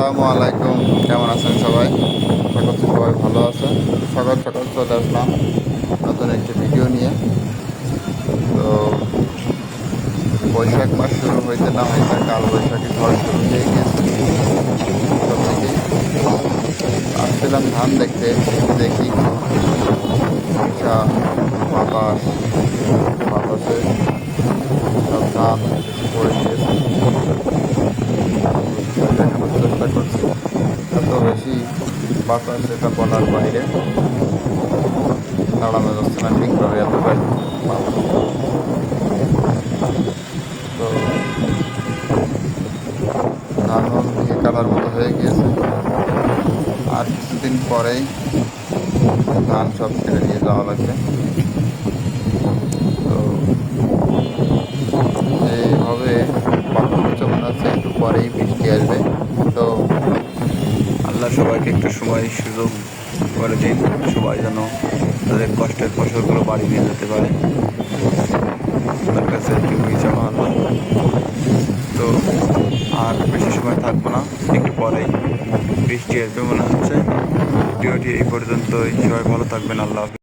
আসসালামু আলাইকুম। কেমন আছেন সবাই? আশা করছি সবাই ভালো আছেন। সকাল সকাল চলে আসলাম নতুন একটি ভিডিও নিয়ে। তো বৈশাখ মাস শুরু হইতে না হইতে কাল বৈশাখী ঝড় শুরু হয়ে গিয়েছে সব দিকেই। আসছিলাম ধান দেখতে, এসে দেখি বিশাল বাতাস, বাতাসে সব ধান পড়ে গিয়েছে। দেখানোর চেষ্টা করছি, এত বেশি বাতাস এটা বলার বাইরে, দাঁড়ানো যাচ্ছে না ঠিকভাবে এতটাই বাতাস। তো ধানও ভেঙে কাটার মতো হয়ে গিয়েছে, আর কিছুদিন পরেই ধান সব ছেড়ে দিয়ে যাওয়া লাগবে। তো যেভাবে বাতাস হচ্ছে মনে হচ্ছে একটু পরেই বৃষ্টি আসবে। তো আল্লাহ সবাইকে একটু সময় সুযোগ করে দিন, সবাই যেন তাদের কষ্টের ফসলগুলো বাড়ি নিয়ে যেতে পারে। তার কাছে এটুকুই চাওয়া আল্লাহ। তো আর বেশি সময় থাকবো না, একটু পরেই বৃষ্টি আসবে মনে হচ্ছে। ভিডিওটি এই পর্যন্তই। সবাই ভালো থাকবেন। আল্লাহ হাফেজ।